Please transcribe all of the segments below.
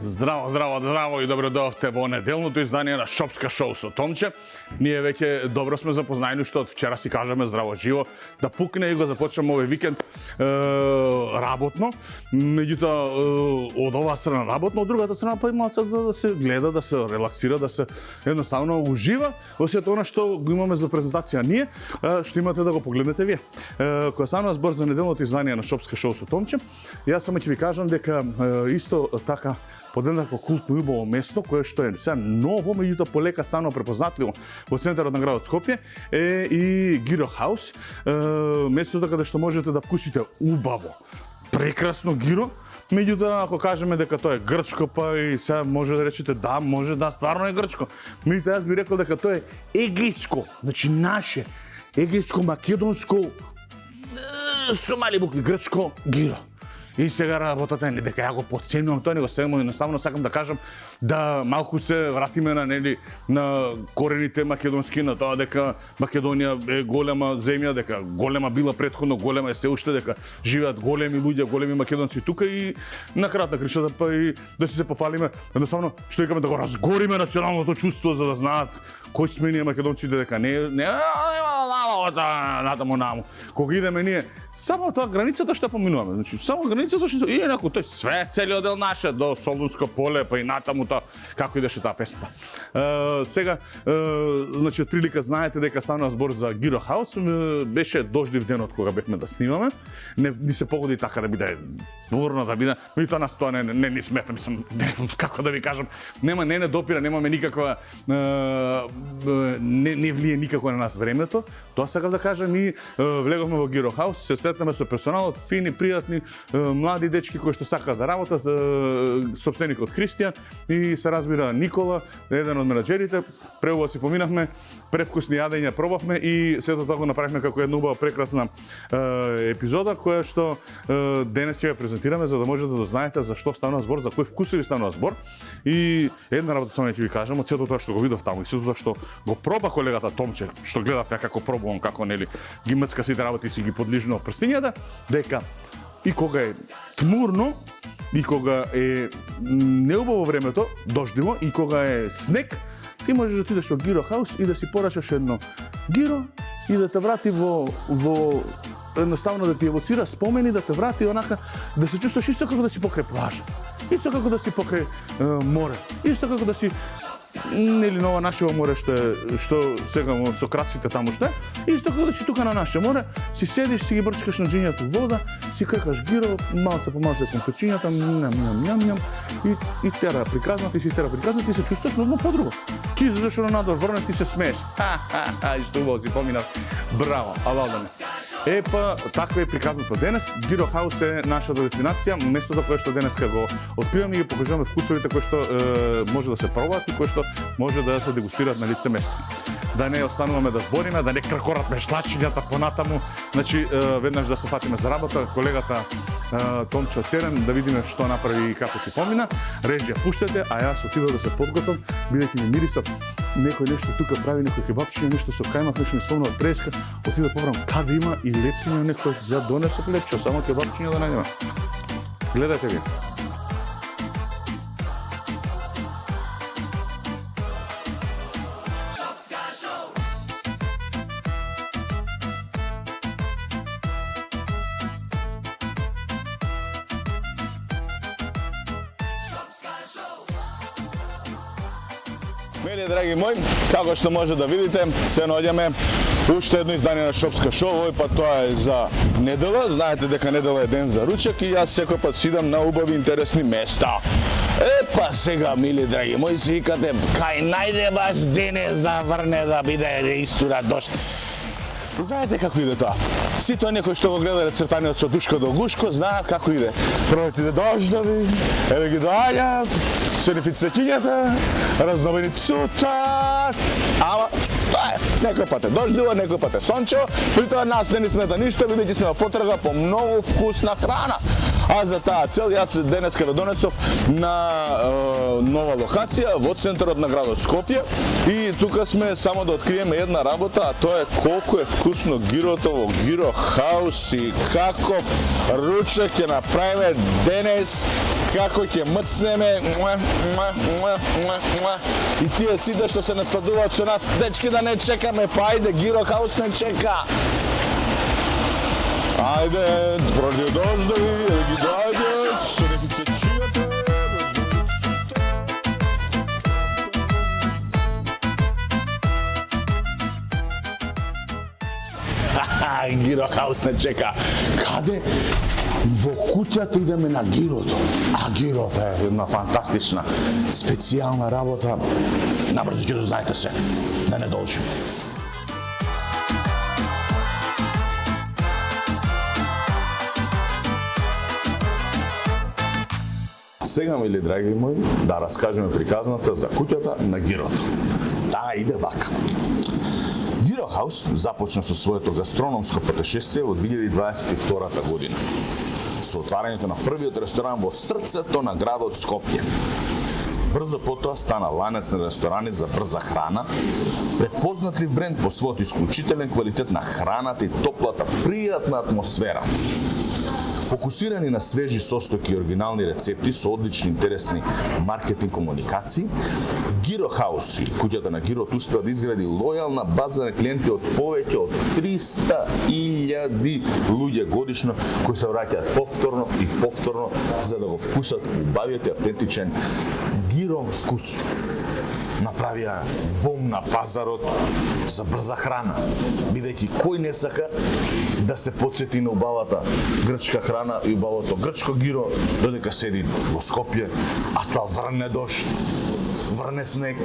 Здраво и добро дојавте во неделното издание на Шопска шоу со Томче. Ние веќе добро сме запознаени што од вчера си кажеме здраво живо да пукне и го започнеме овој викенд работно. Меѓутоа од оваа страна работно, од другата страна па има за да се гледа, да се релаксира, да се едноставно ужива во сето она што го имаме за презентација ние, што имате да го погледнете вие. Кога станува збор за неделното издание на Шопска шоу со Томче, јас само ќе ви кажам дека исто така подеднакво култно и убаво место кое што е сега ново, меѓутоа полека станува препознатливо во центарот на градот Скопје е и Гиро Хаус, местото каде што можете да вкусите убаво, прекрасно гиро. Меѓутоа, ако кажеме дека тоа е грчко, па и сега може да речете да, може да, стварно е грчко. Меѓутоа, јас би рекол дека тоа е егејско, значи наше, егејско, македонско, со мали букви, грчко гиро. И сега работата е не дека ја го потценувам тоа, него само едноставно сакам да кажам да малку се вратиме на на корените македонски, на тоа дека Македонија е голема земја, дека голема била претходно, голема е се уште, дека живеат големи луѓе, големи македонци тука и на крајот на кришата па и да се пофалиме, едноставно што викаме да го разгориме националното чувство за да знаат кои сме ние македонците, дека не натаму наму. Кога идеме ние само тоа границата што поминуваме, значи само границата што и инаку тој све целиот дел наше до Солунско поле па и натаму тоа како идеше таа песната. Сега значи отприлика знаете дека станува збор за Гиро Хаус, беше дождив денот кога бевме да снимаме. Не се погоди така да биде бурно да биде, меѓутоа нас тоа не смета, мислам, како да ви кажам, не допира, немаме никаква не влие никако на нас времето. Тоа сакам да кажам и влеговме во Гиро Хаус, се сретнаме со персоналот, фини, пријатни, млади дечки кои што сакаат да работат, сопственикот Кристијан и се разбира Никола, еден од менаџерите. Преубаво си поминавме, превкусни јадења пробавме и сето тоа го направивме како една убава прекрасна епизода која што денес ја презентираме за да можете да знаете за што станува збор, за кои вкусови станува збор. И една работа само ќе ви кажам, од сето тоа што го видов таму и сето тоа што го проба колегата Томче, што гледав ја како пробувам, како нели ги мцка сите работи и си ги подлижнува прстињата, дека и кога е тмурно, и кога е неубаво времето, дождиво, и кога е снег, ти можеш да отидеш во Гиро Хаус и да си порачаш едно гиро и да те врати во едноставно да ти евоцира спомени, да те врати онака, да се чувстваш исто како да си покрај плажа, исто како да си покрај море, исто како да си нели на ова нашево море што сега со краците таму што е, исто како да си тука на наше море, си седиш, си ги брчкаш на џињата вода, си кркаш гиро, малце по малце кон печињата, ням, и тера приказна, ти си тера приказна, ти се чувстваш одно подруго. Ти излезеш на надвор, врне ти се смееш. И што убаво си поминав. Браво, авалдаме. Епа, таква е приказната денес. Гиро Хаус е нашата дестинација, местото кое што денеска го откриваме и ги покажуваме вкусовите кои што може да се пробаат и кои што може да се дегустираат на лице место. Да не остануваме да збориме, да не кркорат мештачињата понатаму, значи веднаш да се фатиме за работа, колегата Томче од терен, да видиме што направи и како си помина. Режија пуштете, а јас отидов да се подготвам, бидејќи ми мирисат некој нешто тука прави, некој кебапчиња, нешто со кајмак, нешто ми спомнува преска, отидов побрам каде има и лепчиња некој, ја донесов лепчо, само кебапчиња да најдеме. Гледате ви. Мили драги мои, како што може да видите, се наоѓаме уште едно издание на Шопска шоу, овој пат тоа е за недела, знаете дека недела е ден за ручек и јас секој пат сидам на убави интересни места. Епа сега, мили драги мои, си викате, кај најде баш денес да врне да биде истура дошт. Знаете како иде тоа? Сите оние кои што го гледале цртаниот со Душко до Гушко знаат како иде. Прво иде дождови, еве ги доаѓаат, сенефи цвеќињата, разновени псута. Ама тоа е, некој пат е дождиво, некој пат е сончево, при тоа нас не ни смета ништо, бидејќи сме во потрага по многу вкусна храна. А за таа цел јас денеска ве донесов на нова локација во центарот на градот Скопје и тука сме само да откриеме една работа, а тоа е колку е вкусно гирото во Гиро Хаус и каков ручек ќе направиме денес, како ќе мцнеме и тие сите што се насладуваат со нас, дечки да не чекаме, па ајде, Гиро Хаус не чека. Ајде, проди дождови, да ги дојдат, со неките чијата. Гиро Хаус не чека. Каде? Во куќата идеме на гирото. А гирото е една фантастична, специјална работа. Набрзо ќе дознаете се, да не должим. Сега, мили драги мои, да раскажеме приказната за куќата на гирото. Таа иде вака. Гиро Хаус започна со своето гастрономско патешествие во 2022 година, со отварањето на првиот ресторан во срцето на градот Скопје. Брзо потоа стана ланец на ресторани за брза храна, препознатлив бренд по својот исклучителен квалитет на храната и топлата, пријатна атмосфера. Фокусирани на свежи состоки и оригинални рецепти со одлични интересни маркетинг комуникации, Гиро Хаус и куќата на Гирот успеа да изгради лојална база на клиенти од повеќе од 300.000 луѓе годишно кои се враќаат повторно и повторно за да го вкусат убавиот и автентичен Гиро вкус. Направија бум на пазарот за брза храна, бидејќи кој не сака да се потсети на убавата грчка храна и убавото грчко гиро, додека седи во Скопје, а тоа врне дожд, врне снег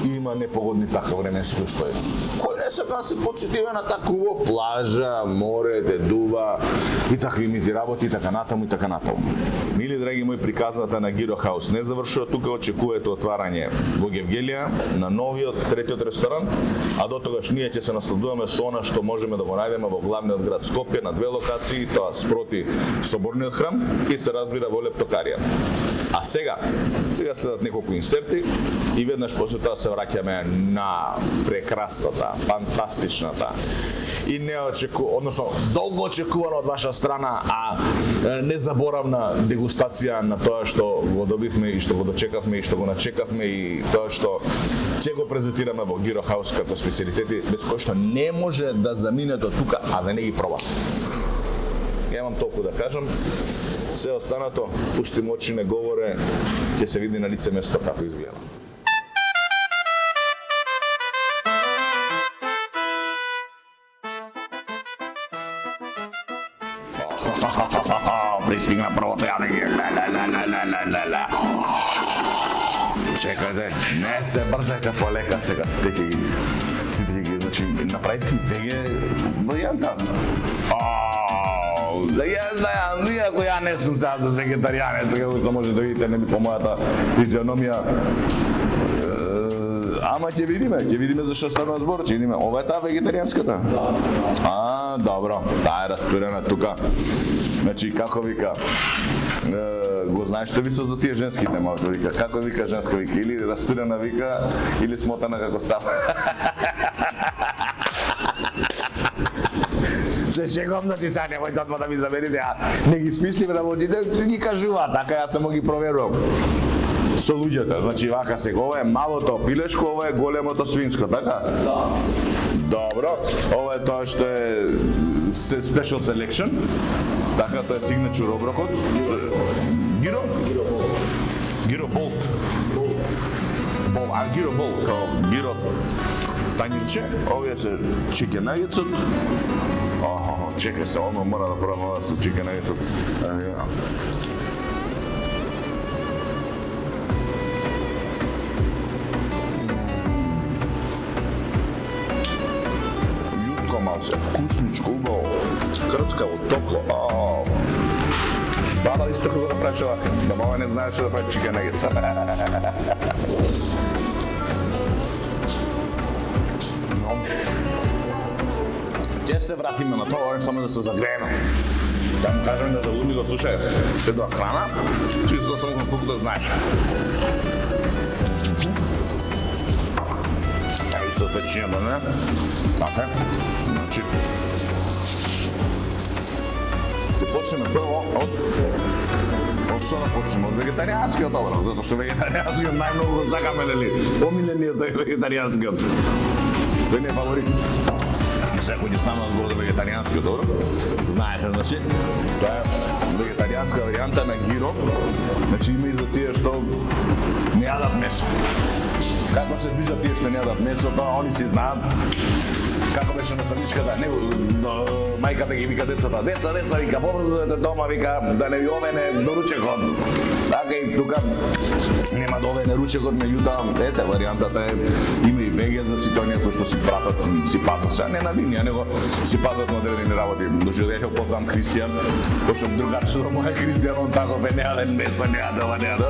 и има непогодни така временски услови. Кој не сака да се потсетиме на такво плажа, море, дедува и такви мити работи и така натаму и така натаму. Мили драги мои, приказната на Гиро Хаус не завршува тука, очекувате отварање во Гевгелија на новиот третиот ресторан, а до тогаш ние ќе се насладуваме со она што можеме да го најдеме во главниот град Скопје на две локации, тоа спроти Соборниот храм и се разбира во Лептокарија. А сега следат неколку инсерти и веднаш после тоа се враќаме на прекрасната, фантастичната и долго очекувано од ваша страна, а незаборавна дегустација на тоа што го добивме и што го дочекавме и што го начекавме и тоа што ќе го презентираме во Гиро Хаус како специјалитети, без кои што не може да заминете од тука, а да не ги проба. Ја имам толку да кажам. Се останато, пустим очи, не говоре, ќе се види на лице место како изгледа. Пристигна првото јадење. Чекајте, не се брзајте полека сега, сите ќе ги, значи, направите веге варијанта. Да ја знајам, иако ја не сум сега за вегетаријанец, како што може да видите по мојата физиономија. Ама ќе видиме за што станува збор, ќе видиме. Ова е таа вегетаријанската? Да. Добро, таа е растурена тука. Значи, како вика, го знаеш што вицот за тие женските малко вика, како вика женска вика, или растурена вика, или смотана како сам. Се шегом, значи сега немојте одма да ми замерите, а не ги смислиме работите, ги кажуваат, така јас само ги проверувам. Со луѓето, значи вака сега, ова е малото пилешко, ова е големото свинско, така? Да. Добро, ова е тоа што е special selection, така тоа е signature оброкот. Гиро? Гиро болт. Гиро болт, као гиро тањирче, овие се chicken nuggetsот. Чекај се, одно мора да пробам ова со chicken nuggetsот. Јутко малце, вкусничко, убаво, крцкаво, топло. Баба исто како да правиш овака, да мама не знаеше да прави chicken nuggets. Ќе се вратиме на тоа, само да се загрееме. Да му кажем на желудникот, слушај, се тоа храна, чисто само тук да знаеш. Еј со течињето, не? Така, значи, ќе почнеме прво од што да почнеме? Од вегетаријанскиот оброк, затоа што вегетаријанскиот најмногу го сакаме, нели? Омилениот е вегетаријанскиот. Тој не е фаворит. Секој ќе станува збор за вегетаријанскиот оброк. Знаете, значи, тоа е вегетаријанска варијанта на гиро. Значи има и за тие што не јадат месо. Како се движат тие што не јадат месо, тоа они си знаат. Како беше на страничката, мајката ги вика децата, деца, вика, побрзо дете дома, вика, да не ви овене до ручекот. Така и тука нема да овене ручекот, меѓутоа, ете, варијантата е, има и беге за сите оние кои што си пратат, си пазат се, не на линија, него си пазат на одредени работи. Дошли да ја познам Кристијан, пошто другачето да му е Кристијан, он тако не јаде месо, не јаде ова, не јаде.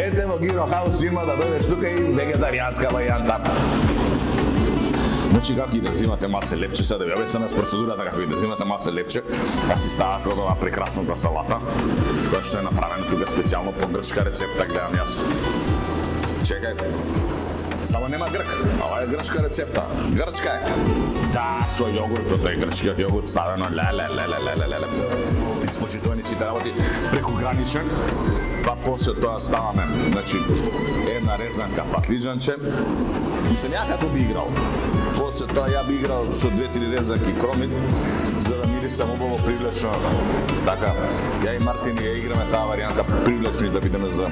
Ете во Гиро Хаус има да дојдеш тука и вегетаријанска варијанта. Значи како и да взимате маце лепче, сега да ви објаснам процедурата како и да взимате маце лепче, па си ставате од оваа прекрасната салата, која што е направена тука специјално по грчка рецепта, гледам јас. Чекај, само нема грк, ова е грчка рецепта. Грчка е. Да, со јогурт, тој грчкиот јогурт ставено леле. Испочитувани сите работи прекограничен, па после тоа ставаме, значи, една резанка патлиџанче. Мислам, ја како би играл. После тоа ја би играл со 2-3 резанки кромит, за да мирисам убаво привлечно. Така, ја и Мартин ја играме таа варијанта привлечни да бидеме за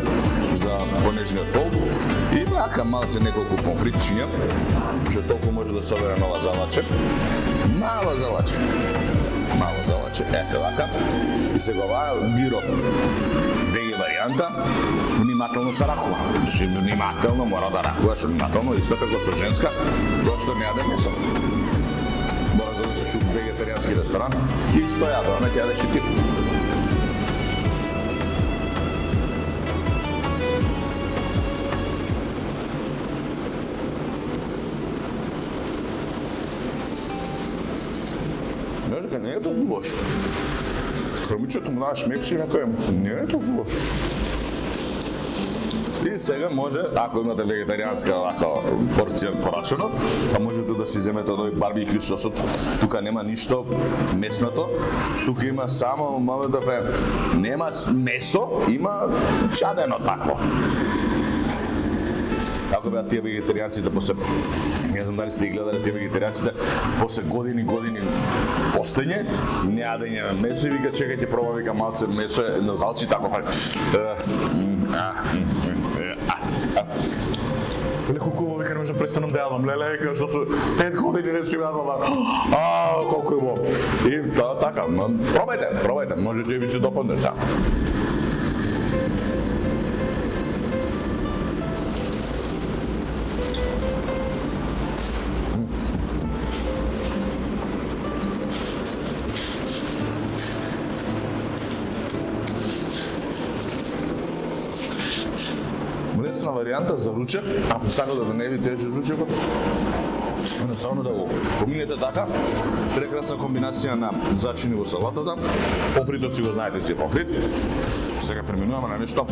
понежниот пол. И вака малце неколку помфритчиња, што толку може да се обере нова залаче. Мало залаче, ете вака. И сега оваа гиро веге варијанта, внимателно се ракува. Значи, внимателно мора да ракуваш, внимателно, исто како со женска, тоа што не јаде месо. Мораш да бидеш у вегетаријански ресторан и исто јадува, не ќе јадеш и ти. Не е толку лошо. Хромичето му даваш мекче и некој не е толку лошо. И сега може, ако имате вегетаријанска порција порачено, па можете да си земете од овој барбекю сосот. Тука нема ништо месното, тука има само нема месо, има чадено такво. Како беа тие вегетаријанците после, не знам дали сте ги гледале тие вегетаријанците, после години постење, не јадење месо и вика чекајте проба, вика малце месо на залчи тако леко кубаво, вика не може да престанам да јадам, леле, вика што со 5 години не сум јадал, колку е убаво. И така, пробајте, можете и ви се допадне сега. Лесна варијанта за ручек, ако сакате да не ви тежи ручекот, едноставно да го поминете така. Прекрасна комбинација на зачини во салатата. Помфритот си го знаете, си е помфрит. Сега преминуваме на нешто.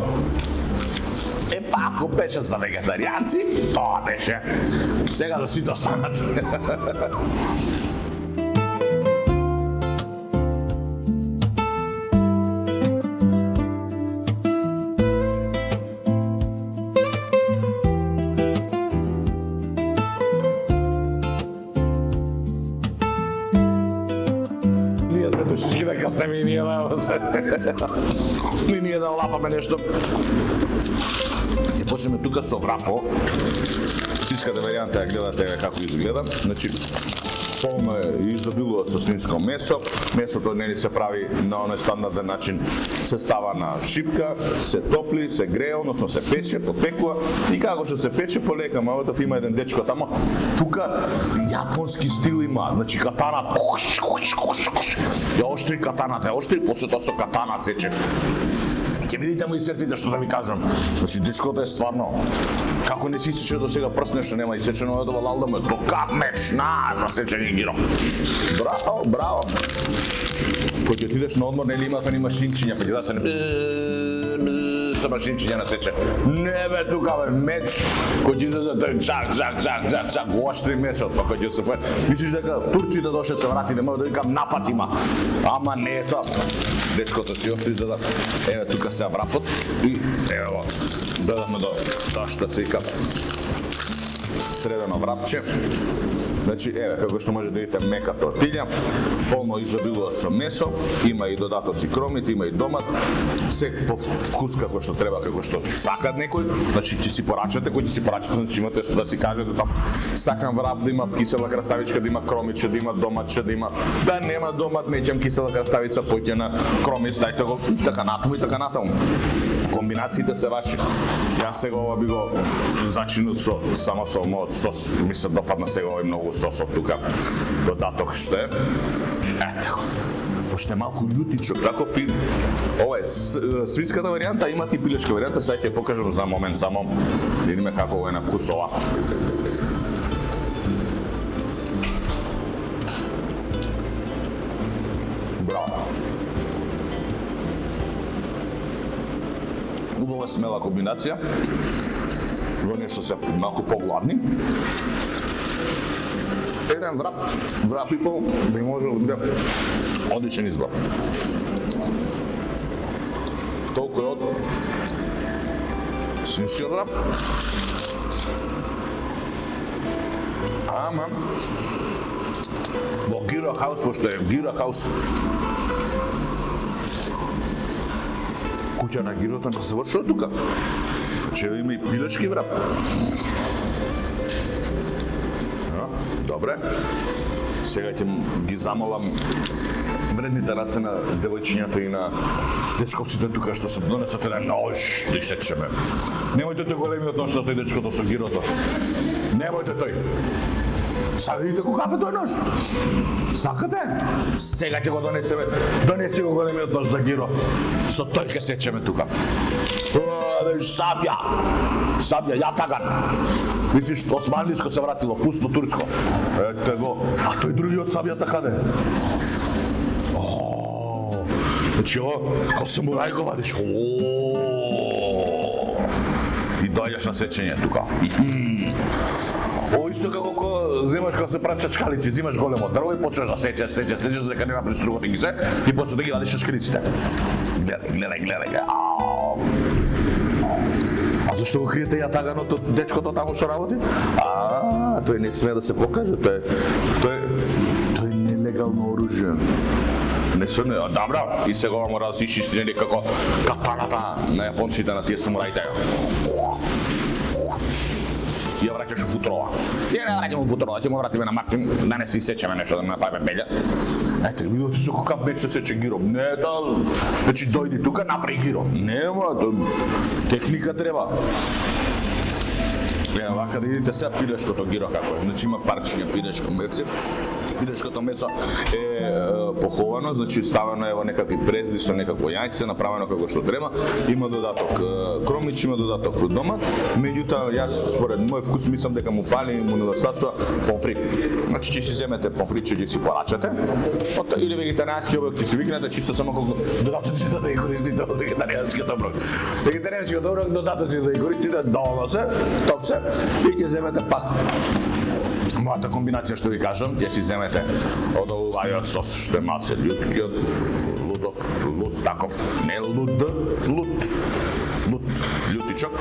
Па ако беше за вегетаријанци, тоа беше. Сега за сите останат. Всички дека сте ми ние да лапаме нешто. Ќе почнеме тука со врапо. Искате варијанта ја гледате како изгледа. Значи, полно е изобилува со свинско месо. Месото нели се прави на оној стандарден начин. Се става на шипка, се топли, се грее, односно се пече, попекува и како што се пече полека малотов има еден дечко тамо. Тука јапонски стил има, значи катана. Ја оштри катаната, после тоа со катана сече. Ќе видите мои сертите што да ви кажам. Значи дечкото е стварно. Како не си сече до сега прст нешто нема исечено од ова лалдаме. Токав меч на за сечење гиро. Браво. Кога ќе отидеш на одмор, нели имаат ни машинчиња, па ќе да се со машинчиња на сече. Не бе, тука бе, меч, кој ќе излезе тој чак, оштри мечот, па кој ќе се пое. Мислиш дека турците доше се врати, не може да викам напад има. Ама не е тоа. Дечкото си оштри за да, еве тука се врапот и ево, додавме до тоа што се вика средено врапче. Значи, еве, како што може да видите мека тортилја, полно изобилува со месо, има и додатоци кромит, има и домат, се по вкус како што треба, како што сакат некој, значи ќе си порачате, кој ќе си порачате, значи имате да си кажете там сакам врап да има кисела краставичка, да има кромиче, да има доматче, да има да нема домат, неќам кисела краставица, поќе на кромит, ставите го така натаму и така натаму. Комбинациите се ваши. Јас сега ова би го зачинил само со мојот сос. Ми се допадна сега овој многу сосот тука. Додаток што е. Ето го. Пошто е малку љутичок, таков и ова е свинската варијанта, има и пилешка варијанта, сега ќе покажам за момент само да видиме како е на вкус ова. Браво. Убава смела комбинација. За оние што се малку погладни. Еден врап и пол, би може да биде одличен избор. Толку е од свинскиот врап. Ама во Gyro House, пошто е Gyro House, куќа на гирото не се завршува тука. Че има и пилешки врап. Добре. Сега ќе ги замолам вредните раце на девојчињата и на дечковците тука што се донесат еден нож да исечеме. Немојте тој големиот нож на тој дечкото со гирото. Немојте тој. Сега видите какав е тој нож? Сакате? Сега ќе го донесеме. Донеси го големиот нож за гиро. Со тој ќе сечеме тука. Сабја, јатаган. Мислиш, османлиско се вратило, пусто турско. Ете го. А тој другиот сабјата каде? Значи ово, као самурај го вадиш. И дојдеш на сечење тука. О, исто како кога земаш кога се прави чачкалици, земаш големо дрво и почнеш да сечеш, дека нема приструготи ги се и после да ги вадиш чачкалиците. Гледај. А зашто го криете јатаганот од дечкото таму што работи? Тој не смее да се покаже, тој е нелегално оружје. Добро, и сега мора да се исчисти нели како катаната на јапонците на тие самураите. Ја враќаш во футрова. Ја не враќам во футрова, ќе му вратиме на Мартин, да не се исечеме нешто, да не направиме беља. Ете, видите со какав меч се сече гиро. Не, значи дојди тука, направи гиро. Нема, техника треба. Вака да видите сега пилешкото гиро како е. Значи има парчиња пилешко меце. Пилешкото месо е поховано, значи ставено е во некакви презли со некакво јајце, направено како што треба. Има додаток кромич, има додаток домат. Меѓутоа, јас според мој вкус мислам дека му фали, му недостасува помфрит. Значи ќе си земете помфрит, ќе си порачате. Или вегетаријански оброк ќе си викнете чисто само како додатоците да ги користите од вегетаријанскиот оброк. Вегетаријанскиот оброк додатоците да ги користите доволно се, топ се и ќе земете пак. Мојата комбинација што ви кажам, ќе си земете од овајот сос што е малце љуткиот, лут таков, не лут, љутичок.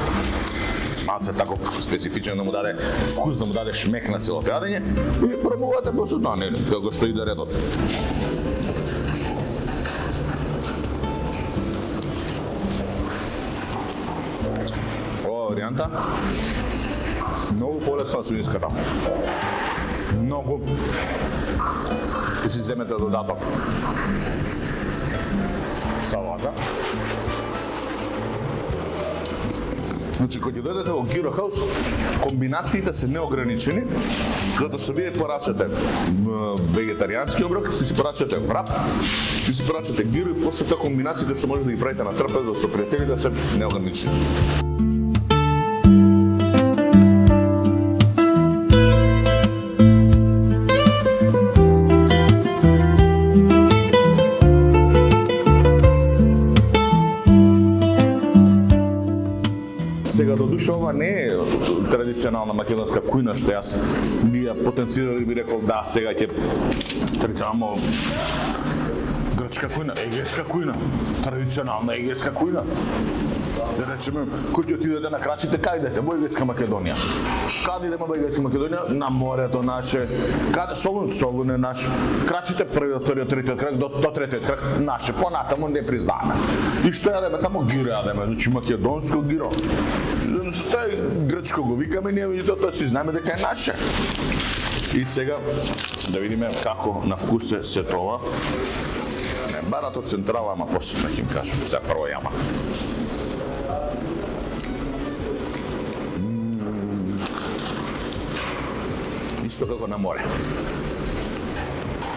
Малце таков специфичен да му даде вкус, да му даде шмек на целото јадење и пробувате после тоа, нели, како што иде редот. Ова варијанта многу полесна од свинската. Многу. И си земете додаток. Салата. Значи, кога ќе дојдете во Gyro House, комбинациите се неограничени, като се вие порачате вегетаријански оброк, си порачате врап, си порачате гиро и после тоа комбинациите што може да ги правите на трпеза со пријателите се неограничени. Сега до душа ова не е традиционална македонска кујна што јас би ја потенцирал и би рекол да, сега ќе традиционално грчка кујна, егерска кујна, традиционална егерска кујна. Да речеме, кој ќе отидете на крачите, каде идете? Во Егерска Македонија. Каде идеме во Егерска Македонија? На морето наше. Каде Солун е наш. Крачите првиот, вториот, третиот крак до третиот крак наше. Понатаму не признаваме. И што јадеме таму? Гиро јадеме, значи македонско гиро. Тој грчко го викаме ние, меѓутоа тоа си знаеме дека е наше. И сега да видиме како на вкус се тоа. Не барато централа, ама после ќе им кажам. Сега прво јама. Исто како на море.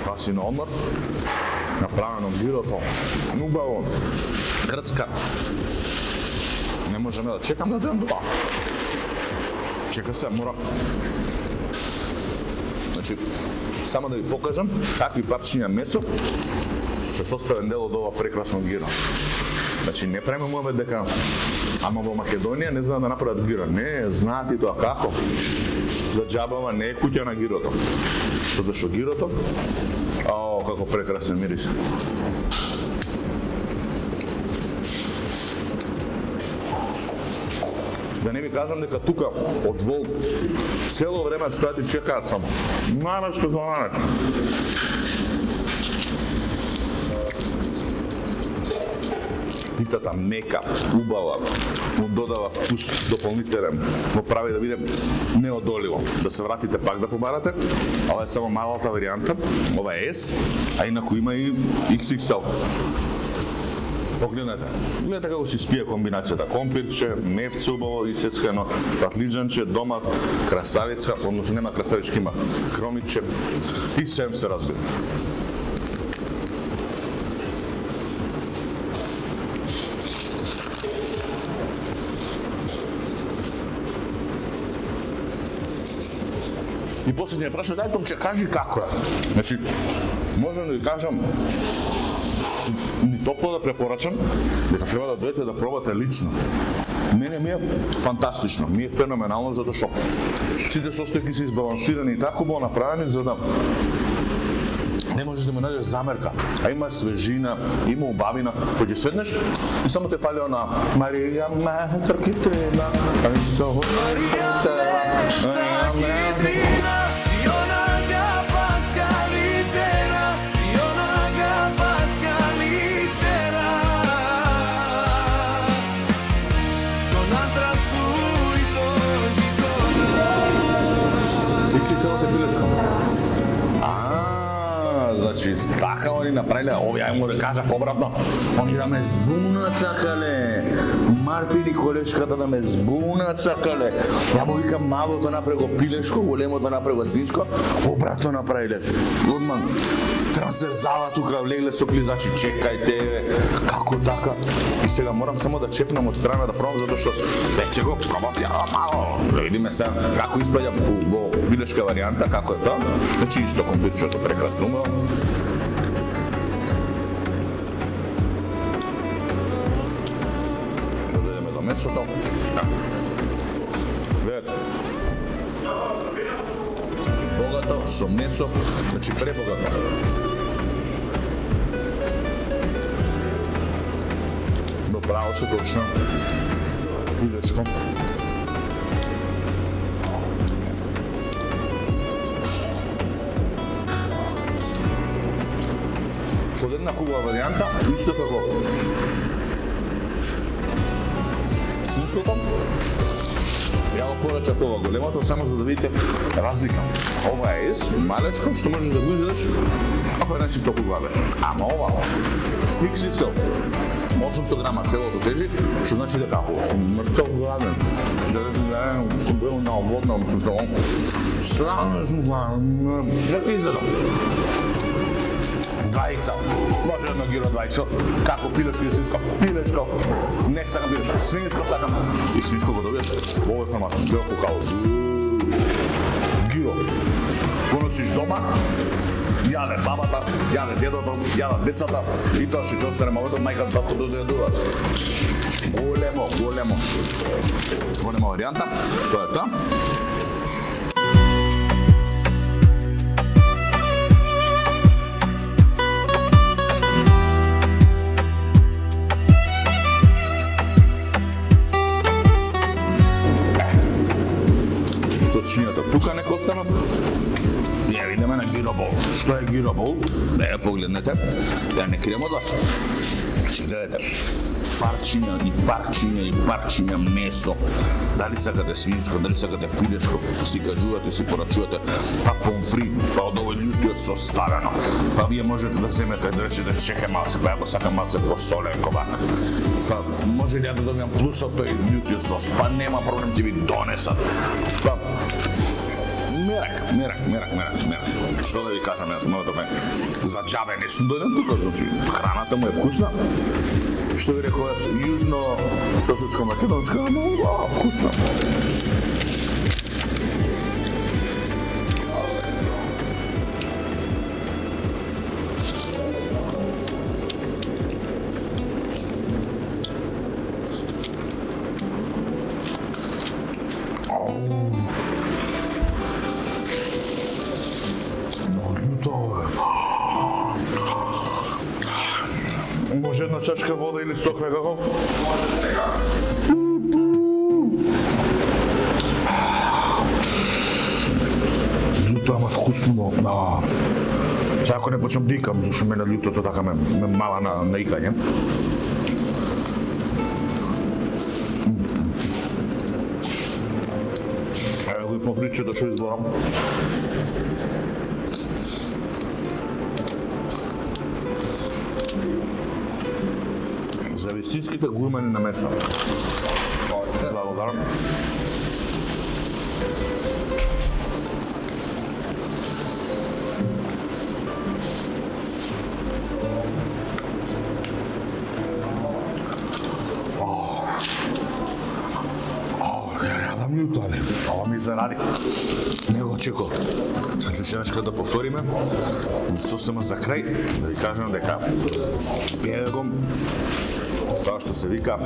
Па си на одмор, направено гирото, убаво, грцка. Не можеме да чекам да дојдам тоа. Чека се, мора. Значи, само да ви покажам какви парчиња месо се составен дел од ова прекрасно гиро. Значи, не правиме муабет дека ама во Македонија не знаат да направат гиро. Не, знаат и тоа како. За џабава не е куќа на гирото. Затоа што гирото, како прекрасен мирис. Да не ви кажам дека тука од Волт цело време стојат и чекаат само. Маначко за маначко. Питата мека, убава, му додава вкус дополнителен, му прави да биде неодоливо. Да се вратите пак да побарате, ова е само малата варијанта, ова е S, а инаку има и XXL. Погледнете, гледате како си спие комбинацијата, компирче, мефце убаво исецкано, патлиџанче, домат, краставица, односно нема краставички, има кромиче и сем се разбира. И последниот прашање, дај Томче, кажи како е. Значи, можам да ви кажам, ни топло да препорачам, дека треба да дојдете да пробате лично. Мене ми е фантастично, ми е феноменално, затоа што сите состојки се избалансирани и тако бо направени за да не можеш да му најдеш замерка, а има свежина, има убавина, кој ќе седнеш и само те фали она Марија Метркитрина, значи, така они направиле, овие му да кажав обратно, они да ме збунат сакале, Мартин и колешката да ме збунат сакале, ја му викам малото направи го пилешко, големото направи го свинско, обратно направиле, одман, трансверзала тука, легле со клизачи, чекајте, како така, и сега морам само да чепнам од страна да пробам, затоа што веќе го пробам, ја мало, да видиме сега како испаѓа во билешка варијанта, како е тоа, значи исто компјутерчето прекрасно умео. Месото. Гледате. Богато со месо, значи пребогато. Но право се точно. Пилешко. Под една хубава варијанта, исто како свинското, ја го порачав ова големото, само за да видите разлика. Ова е S, малечко, што можеш да го изедеш, ако не си толку гладен. Ама ова, XXL, 800 грама целото тежи, што значи дека сум мртов гладен. Да сум бил на водна, странно сум гладен, дека изедам. 20, може едно гиро 20, како пилешко и свинско, пилешко, не сакам пилешко, свинско сакам, и свинско го добиеш во овој формат, белко као, гиро, го носиш дома, Јаде бабата, јаде дедото, јадат децата и тоа што ќе остане малку мајка татото да јадува. Голема варијанта. Тоа е тоа. Сосчињата тука нека останат. Ја видиме на гиробол. Што е гиробол? Да ја погледнете, да не крием од вас. Значи, гледате, парчиња месо. Дали сакате свинско, дали сакате пилешко, си кажувате, си порачувате, па помфри, па од овој љутиот сос ставено. Па вие можете да земете, да речете, чекај малце, па ја го сакам малце посолен ковак. Па може ли ја да добијам плюс од тој љутиот сос, па нема проблем, ќе ви донесат. Па мерак. Што да ви кажам, јас моето фен. За џабе не сум дојден тука, значи храната му е вкусна. Што ви рекол јас, јужно-соседско-македонска, но вкусна. Може една чашка вода или сок некаков? Може сега. Љуто, ама вкусно, Сега ако не почнам да икам, зашто мене љутото така ме мала на икање. Ево го помфричето што изборам. За вистинските гурмани на месо. Благодарам. Јадам љуто, али ова ми заради. Не го очекував. Значи, уште нешто да повториме. Сосема за крај, да ви кажам дека пиедагом тоа што се вика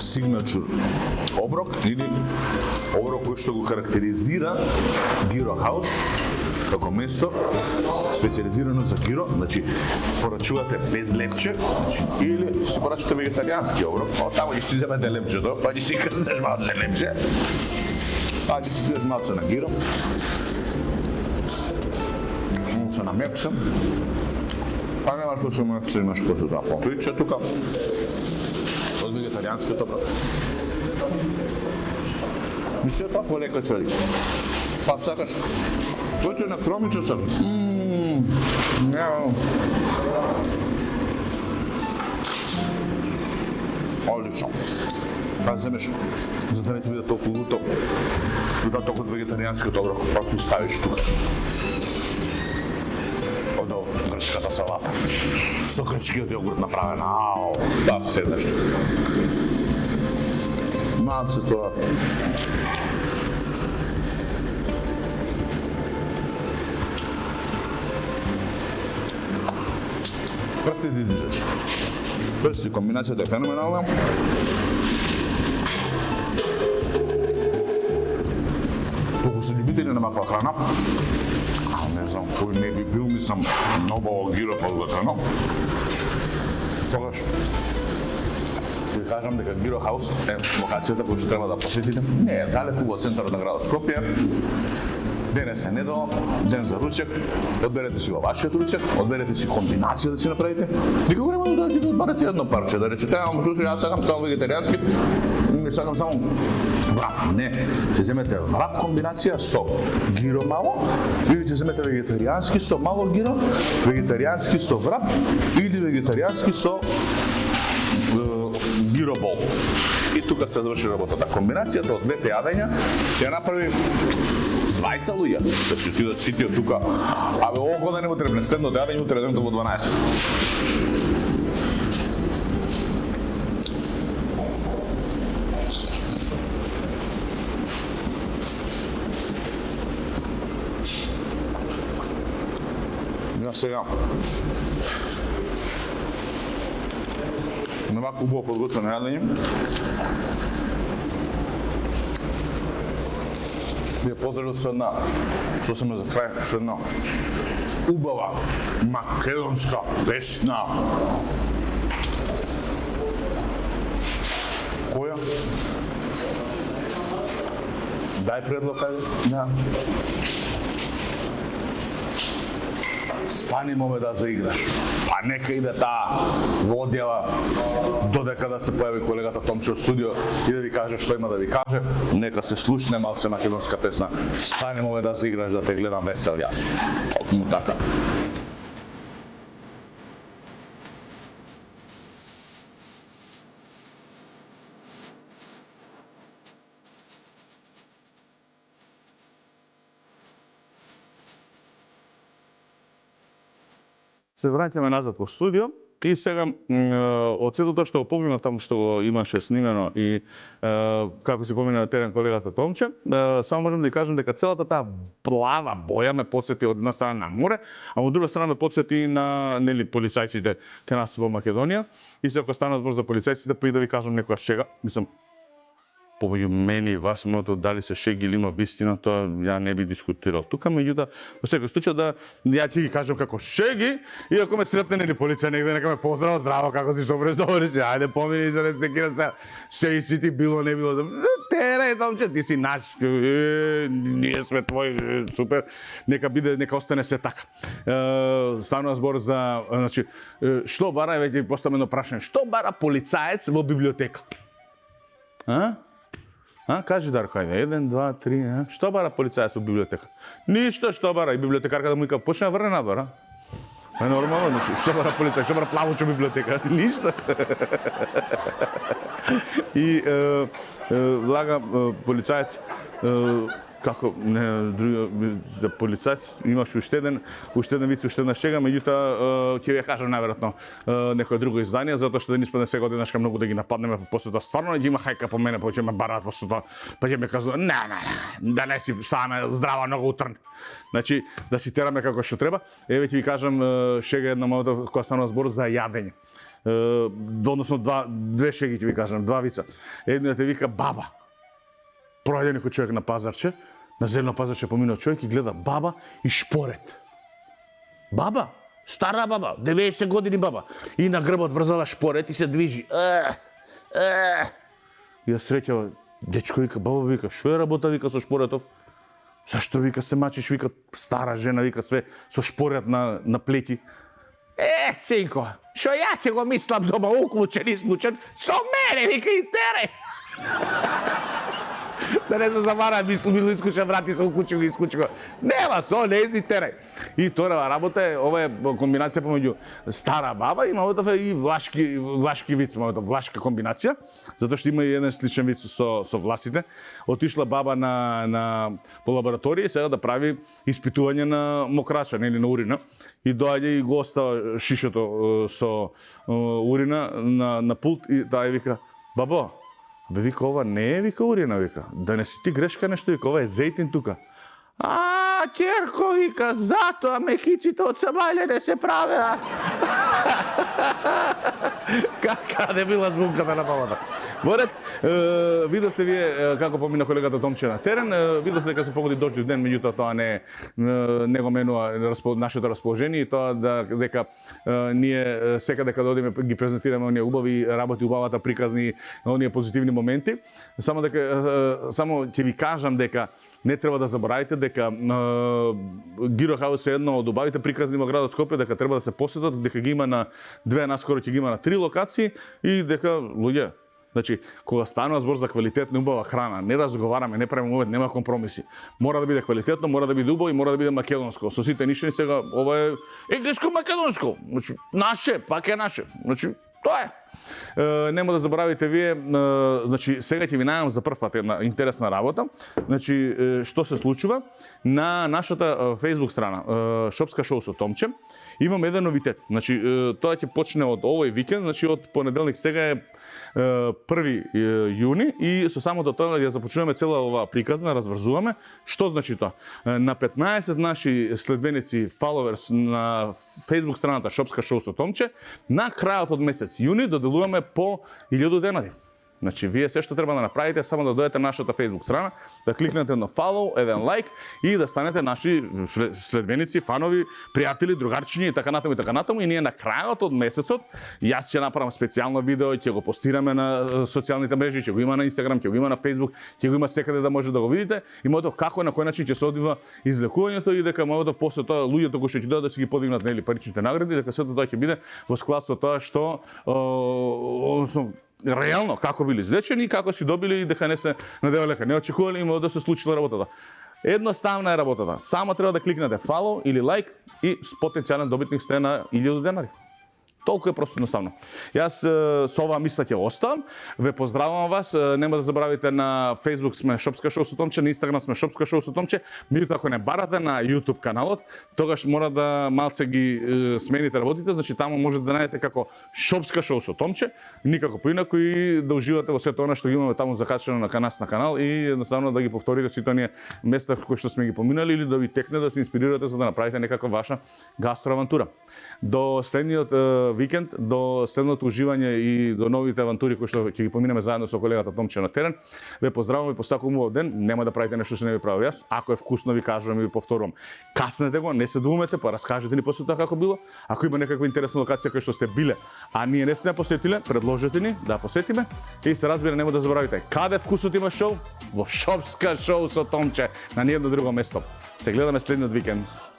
signature оброк или оброк кој што го карактеризира Gyro House како место специјализирано за гиро, значи порачувате без лепче, значи или си порачувате вегетаријански оброк, таму ќе си земете лепчето, па ќе си крстеш малце лепче, па ќе си крстеш малце на гиро, малце на мевче, па немаш после мевче, имаш после тоа помфриче тука, од вегетаријанското оброк. Мисле тоа полека се ли. Па сакаш, тој на хромиче сам. Одлично. Па земеш, за да не ти биде толку луто, да толку од вегетаријанскиот оброк, па си ставиш тука. Од грчката салата. Со грчкиот јогурт направена, да седнеш тука. Малце тоа. Прсти да издижеш. Прсти, комбинацијата е феноменална. Толку се љубители на маква храна, не знам кој не би бил, мислам, многу гиро ползачено. Тогаш ви кажам дека Gyro House е локацијата која што треба да посетите. Не е далеку од центарот на градот Скопје. Денес е недела, ден за ручек, одберете си го вашиот ручек, одберете си комбинација да си направите. Никога нема да ќе одберете едно парче, да речете, слушај, јас сакам само вегетаријански, не сакам само врап. Не, ќе земете врап комбинација со гиро мало, или ќе земете вегетаријански со мало гиро, вегетаријански со врап, или вегетаријански со гиро бол. И тука се заврши работата. Комбинацијата од двете јадења ќе направи 20 луѓе, да си отидат сите од тука. Абе, ово да не му требне следното јадење, утре денто во 12. Сега на вако убаво подготвено јадење. Ви поздравил со една, што сме за крај, со една убава македонска песна. Која? Дај предлог, ајде. Да. Стани моме да заиграш. Па нека иде таа водјава додека да се појави колегата Томче од студио и да ви каже што има да ви каже. Нека се слушне малце македонска песна. Стани моме да заиграш, да те гледам весел јас. Токму така. Се враќаме назад во студио и сега од сето тоа што го помина таму што го имаше снимено и како си помина на терен колегата Томче, само можам да ви кажам дека целата таа плава боја ме потсети од една страна на море, а од друга страна ме потсети на нели полицајците кај нас во Македонија. И се ако стана збор за полицајците, па и да ви кажам некоја шега, мислам помеѓу мене и вас, моето дали се шеги или има вистина, тоа ја не би дискутирал. Тука меѓутоа, во секој случај да ја ќе ги кажам како шеги, и ако ме сретне нели полиција негде, нека ме поздрава, здраво, како си, добре, добре си, ајде помини за не се кира се, си ти било, не било, тере, Томче, ти си наш, ние сме твои, супер, нека биде, нека остане се така. Станува збор за, значи, што бара, веќе поставено прашање, што бара полицаец во библиотека? Кажи Дарко, ајде, 1, 2, 3, што бара полицајец во библиотека? Ништо што бара, и библиотекарка да му ика почне да врне надвор, Е нормално, што бара полицајец, што бара плавучо библиотека? Ништо. И влага полицајец, како други за полицајец имаш уште еден виц, уште една шега, меѓутоа ќе ја кажам најверојатно некое друго издание, затоа што да не испадне сега одеднашка многу да ги нападнеме, после тоа стварно ќе има хајка по мене, па ќе ме бараат после тоа, па ќе ме кажуваат да не си саме здрава многу утрн. Значи да си тераме како што треба. Еве ќе ви кажам шега една мојата која станува збор за јадење. Односно две шеги ќе ви кажам, два вица. Едниот е вика баба. Пројде некој човек на пазарче, на зелено пазарче поминува човек и гледа баба и шпорет. Баба, стара баба, 90 години баба. И на грбот врзала шпорет и се движи. И ја среќава, дечко вика, баба вика, што е работа вика со шпоретов? Зашто вика се мачиш, вика стара жена, вика све со шпорет на плети. Синко, што ја ќе го мислам дома уклучен, исклучен, со мене вика и тере. Да не се завараат, бил исклучен, врати се уклучи го, исклучи го. Нема со, не ези тере. И тоа работа е, ова е комбинација помеѓу стара баба и малото и влашки виц, малото влашка комбинација, затоа што има и еден сличен виц со власите. Отишла баба во лабораторија сега да прави испитување на мокрача, нели на урина, и доаѓа и го остава шишото со урина на пулт и таа вика: "Бабо, бе, вика, ова не е, вика, урина, вика. Да не си ти грешка нешто, вика, ова е зејтин тука." Ќерко, вика, затоа мехиците од Самајле не се правеа. Каде била збунката на бабата? Воред, видовте вие како помина колегата Томче на терен, видовте дека се погоди дождив ден, меѓутоа тоа не го менува нашето расположение и тоа дека ние секаде каде одиме ги презентираме оние убави работи, убавата приказни, оние позитивни моменти. Само ќе ви кажам дека не треба да заборавите дека Гиро Хаус е едно од убавите приказни во градот Скопје, дека треба да се посетат, дека ги има на две, наскоро ќе ги има на 3 локации и дека луѓе, значи кога станува збор за квалитетна убава храна, не разговараме, не правиме увет, нема компромиси. Мора да биде квалитетно, мора да биде убаво и мора да биде македонско. Со сите нишни сега ова е енглеско македонско. Значи наше, пак е наше. Значи тоа е. Нема да заборавите вие, значи сега ќе ви најавам за прв пат една интересна работа. Значи што се случува на нашата Facebook страна Шопска шоу со Томче. Имам еден новитет. Значи тоа ќе почне од овој викенд, значи од понеделник, сега е 1 јуни и со самото тоа ја започнуваме цела оваа приказна, разврзуваме. Што значи тоа? На 15 наши следбеници, followers на Facebook страната Шопска шоу со Томче, на крајот од месец јуни доделуваме по 1000 денари. Значи, вие се што треба да направите е само да дојдете на нашата Facebook страна, да кликнете на follow, еден лайк и да станете наши следбеници, фанови, пријатели, другарчиња и така натаму и ние на крајот од месецот јас ќе направам специјално видео, ќе го постираме на социјалните мрежи, ќе го има на Instagram, ќе го има на Facebook, ќе го има секаде да може да го видите и можете како на кој начин ќе се одвива излекувањето и дека можете после тоа луѓето кои што ќе дојдат да си ги подигнат нели паричните награди, дека сето тоа ќе биде во склад со тоа што реално како били излечени, како си добили и дека не се надевале, не очекувале и да се случила работата. Едноставна е работата. Само треба да кликнете follow или лайк и потенцијален добитник сте на 1000 денари. Толку е просто едноставно. Јас со оваа мисла ќе оставам. Ве поздравувам вас. Нема да заборавите на Facebook сме Шопска шоу со Томче, на Instagram сме Шопска шоу со Томче. Меѓутоа ако не барате на YouTube каналот, тогаш мора да малце ги смените работите, значи таму можете да најдете како Шопска шоу со Томче, никако поинаку и да уживате во сето она што ги имаме таму закачено на нас на канал и едноставно да ги повторите сите оние места кои што сме ги поминали или да ви текне да се инспирирате за да направите некаква ваша гастроавантура. До следниот викенд, до следното уживање и до новите авантури кои што ќе ги поминеме заедно со колегата Томче на терен. Ве поздравувам и посакувам убав ден. Нема да правите нешто што не ви правил јас. Ако е вкусно ви кажувам и ви повторувам. Каснете го, не се двумете, па раскажете ни после тоа како било. Ако има некаква интересна локација која што сте биле, а ние не сме посетиле, предложете ни да посетиме и се разбира нема да заборавите. Каде вкусот има шоу? Во Шопска шоу со Томче на ниедно друго место. Се гледаме следниот викенд.